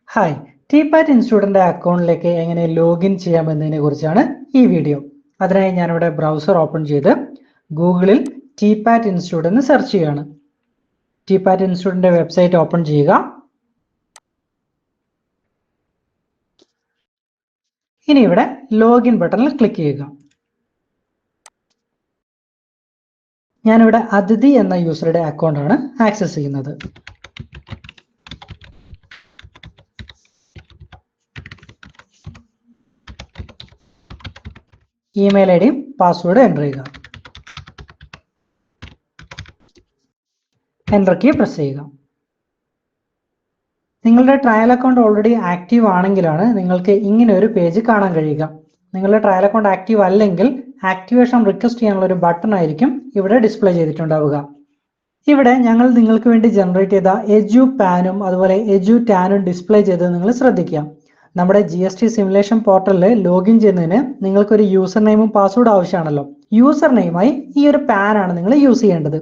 Hi, ടീപാറ്റ് ഇൻസ്റ്റിറ്റ്യൂട്ടിന്റെ അക്കൗണ്ടിലേക്ക് എങ്ങനെ ലോഗിൻ ചെയ്യാമെന്നതിനെ കുറിച്ചാണ് ഈ വീഡിയോ. അതിനായി ഞാനിവിടെ ബ്രൗസർ ഓപ്പൺ ചെയ്ത് ഗൂഗിളിൽ ടീപാറ്റ് ഇൻസ്റ്റിറ്റ്യൂട്ട് എന്ന് സെർച്ച് ചെയ്യുകയാണ്. ടീപാറ്റ് ഇൻസ്റ്റിറ്റ്യൂട്ടിന്റെ വെബ്സൈറ്റ് ഓപ്പൺ ചെയ്യുക. ഇനി ഇവിടെ ലോഗിൻ ബട്ടണിൽ ക്ലിക്ക് ചെയ്യുക. ഞാനിവിടെ അതിഥി എന്ന യൂസറുടെ അക്കൗണ്ടാണ് ആക്സസ് ചെയ്യുന്നത്. ഇമെയിൽ ഐ ഡിയും പാസ്വേഡ് എൻ്റർ ചെയ്യുക. എൻ്റർ കീ പ്രസ് ചെയ്യുക. നിങ്ങളുടെ ട്രയൽ അക്കൗണ്ട് ഓൾറെഡി ആക്റ്റീവ് ആണെങ്കിലാണ് നിങ്ങൾക്ക് ഇങ്ങനെ ഒരു പേജ് കാണാൻ കഴിയുക. നിങ്ങളുടെ ട്രയൽ അക്കൗണ്ട് ആക്റ്റീവ് അല്ലെങ്കിൽ ആക്ടിവേഷൻ റിക്വസ്റ്റ് ചെയ്യാനുള്ള ഒരു ബട്ടൺ ആയിരിക്കും ഇവിടെ ഡിസ്പ്ലേ ചെയ്തിട്ടുണ്ടാവുക. ഇവിടെ ഞങ്ങൾ നിങ്ങൾക്ക് വേണ്ടി ജനറേറ്റ് ചെയ്ത എജു പാനും അതുപോലെ എജു ടാനും ഡിസ്പ്ലേ ചെയ്തത് നിങ്ങൾ ശ്രദ്ധിക്കുക. നമ്മുടെ GST സിമുലേഷൻ പോർട്ടലിൽ ലോഗിൻ ചെയ്യുന്നതിന് നിങ്ങൾക്കൊരു യൂസർ നെയിമും പാസ്വേഡ് ആവശ്യമാണല്ലോ. യൂസർ നെയിമായി ഈ ഒരു പാനാണ് നിങ്ങൾ യൂസ് ചെയ്യേണ്ടത്.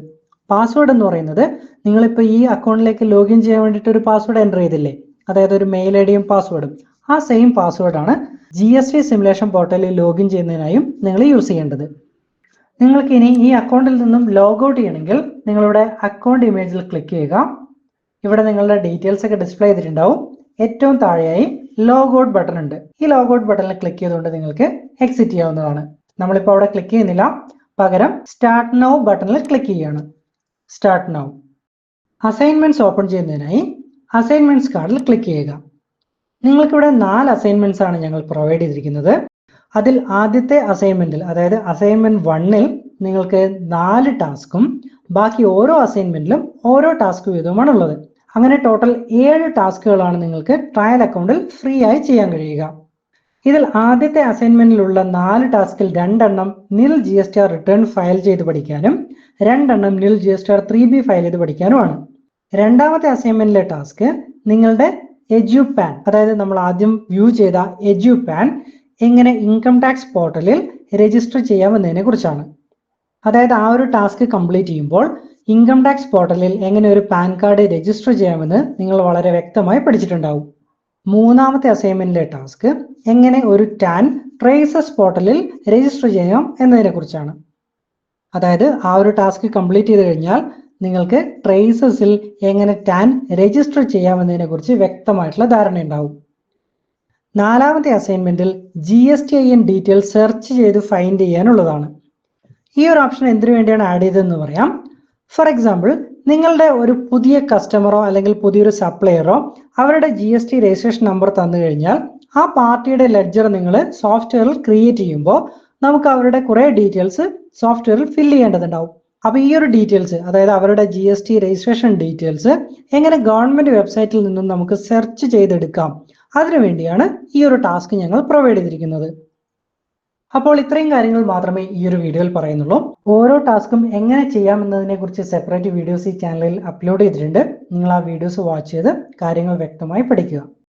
പാസ്വേഡ് എന്ന് പറയുന്നത് നിങ്ങളിപ്പോൾ ഈ അക്കൗണ്ടിലേക്ക് ലോഗിൻ ചെയ്യാൻ വേണ്ടിയിട്ട് ഒരു പാസ്വേഡ് എൻ്റർ ചെയ്തില്ലേ, അതായത് ഒരു മെയിൽ ഐ ഡിയും പാസ്വേഡും, ആ സെയിം പാസ്വേഡാണ് GST സിമുലേഷൻ പോർട്ടലിൽ ലോഗിൻ ചെയ്യുന്നതിനായും നിങ്ങൾ യൂസ് ചെയ്യേണ്ടത്. നിങ്ങൾക്ക് ഇനി ഈ അക്കൗണ്ടിൽ നിന്നും ലോഗ് ഔട്ട് ചെയ്യണമെങ്കിൽ നിങ്ങളുടെ അക്കൗണ്ട് ഇമേജിൽ ക്ലിക്ക് ചെയ്യുക. ഇവിടെ നിങ്ങളുടെ ഡീറ്റെയിൽസ് ഒക്കെ ഡിസ്പ്ലേ ചെയ്തിട്ടുണ്ടാവും. ഏറ്റവും താഴെയായി ലോഗ് ഔട്ട് ബട്ടൺ ഉണ്ട്. ഈ ലോഗ് ഔട്ട് ബട്ടണിൽ ക്ലിക്ക് ചെയ്തുകൊണ്ട് നിങ്ങൾക്ക് എക്സിറ്റ് ചെയ്യാവുന്നതാണ്. നമ്മളിപ്പോൾ അവിടെ ക്ലിക്ക് ചെയ്യുന്നില്ല, പകരം സ്റ്റാർട്ട് നൗ ബട്ടണിൽ ക്ലിക്ക് ചെയ്യുകയാണ്. Start now. അസൈൻമെന്റ്സ് ഓപ്പൺ ചെയ്യുന്നതിനായി അസൈൻമെന്റ്സ് കാർഡിൽ ക്ലിക്ക് ചെയ്യുക. നിങ്ങൾക്കിവിടെ 4 അസൈൻമെന്റ്സ് ആണ് ഞങ്ങൾ പ്രൊവൈഡ് ചെയ്തിരിക്കുന്നത്. അതിൽ ആദ്യത്തെ അസൈൻമെന്റിൽ, അതായത് അസൈൻമെന്റ് 1ൽ നിങ്ങൾക്ക് 4 ടാസ്കും ബാക്കി ഓരോ അസൈൻമെന്റിലും ഓരോ ടാസ്ക് വീതവുമാണ് ഉള്ളത്. അങ്ങനെ ടോട്ടൽ 7 ടാസ്കുകളാണ് നിങ്ങൾക്ക് ട്രയൽ അക്കൗണ്ടിൽ ഫ്രീ ആയി ചെയ്യാൻ കഴിയുക. ഇതിൽ ആദ്യത്തെ അസൈൻമെന്റിലുള്ള 4 ടാസ്കിൽ 2 എണ്ണം നിൽ GSTR റിട്ടേൺ ഫയൽ ചെയ്ത് പഠിക്കാനും 2 എണ്ണം നിൽ GSTR 3B ഫയൽ ചെയ്ത് പഠിക്കാനുമാണ്. രണ്ടാമത്തെ അസൈൻമെന്റിലെ ടാസ്ക് നിങ്ങളുടെ എജു പാൻ, അതായത് നമ്മൾ ആദ്യം വ്യൂ ചെയ്ത എജു പാൻ എങ്ങനെ ഇൻകം ടാക്സ് പോർട്ടലിൽ രജിസ്റ്റർ ചെയ്യാമെന്നതിനെ കുറിച്ചാണ്. അതായത് ആ ഒരു ടാസ്ക് കംപ്ലീറ്റ് ചെയ്യുമ്പോൾ ഇൻകം ടാക്സ് പോർട്ടലിൽ എങ്ങനെ ഒരു പാൻ കാർഡ് രജിസ്റ്റർ ചെയ്യാമെന്ന് നിങ്ങൾ വളരെ വ്യക്തമായി പഠിച്ചിട്ടുണ്ടാവും. മൂന്നാമത്തെ അസൈൻമെന്റിലെ ടാസ്ക് എങ്ങനെ ഒരു ടാൻ ട്രേസസ് പോർട്ടലിൽ രജിസ്റ്റർ ചെയ്യാം എന്നതിനെ കുറിച്ചാണ്. അതായത് ആ ഒരു ടാസ്ക് കംപ്ലീറ്റ് ചെയ്ത് കഴിഞ്ഞാൽ നിങ്ങൾക്ക് ട്രേസസിൽ എങ്ങനെ ടാൻ രജിസ്റ്റർ ചെയ്യാമെന്നതിനെ കുറിച്ച് വ്യക്തമായിട്ടുള്ള ധാരണ ഉണ്ടാവും. നാലാമത്തെ അസൈൻമെന്റിൽ GSTIN ഡീറ്റെയിൽ സെർച്ച് ചെയ്ത് ഫൈൻഡ് ചെയ്യാനുള്ളതാണ്. ഈ ഒരു ഓപ്ഷൻ എന്തിനു വേണ്ടിയാണ് ആഡ് ചെയ്തതെന്ന് പറയാം. ഫോർ എക്സാമ്പിൾ, നിങ്ങളുടെ ഒരു പുതിയ കസ്റ്റമറോ അല്ലെങ്കിൽ പുതിയൊരു സപ്ലയറോ അവരുടെ GST രജിസ്ട്രേഷൻ നമ്പർ തന്നു കഴിഞ്ഞാൽ ആ പാർട്ടിയുടെ ലെഡ്ജർ നിങ്ങൾ സോഫ്റ്റ്വെയറിൽ ക്രിയേറ്റ് ചെയ്യുമ്പോൾ നമുക്ക് അവരുടെ കുറെ ഡീറ്റെയിൽസ് സോഫ്റ്റ്വെയറിൽ ഫില്ല് ചെയ്യേണ്ടതുണ്ടാവും. അപ്പൊ ഈ ഒരു ഡീറ്റെയിൽസ്, അതായത് അവരുടെ GST രജിസ്ട്രേഷൻ ഡീറ്റെയിൽസ് എങ്ങനെ ഗവൺമെന്റ് വെബ്സൈറ്റിൽ നിന്നും നമുക്ക് സെർച്ച് ചെയ്തെടുക്കാം, അതിനുവേണ്ടിയാണ് ഈ ഒരു ടാസ്ക് ഞങ്ങൾ പ്രൊവൈഡ് ചെയ്തിരിക്കുന്നത്. അപ്പോൾ ഇത്രയും കാര്യങ്ങൾ മാത്രമേ ഈ ഒരു വീഡിയോയിൽ പറയുന്നുള്ളൂ. ഓരോ ടാസ്കും എങ്ങനെ ചെയ്യാമെന്നതിനെ കുറിച്ച് സെപ്പറേറ്റ് വീഡിയോസ് ഈ ചാനലിൽ അപ്ലോഡ് ചെയ്തിട്ടുണ്ട്. നിങ്ങൾ ആ വീഡിയോസ് വാച്ച് ചെയ്ത് കാര്യങ്ങൾ വ്യക്തമായി പഠിക്കുക.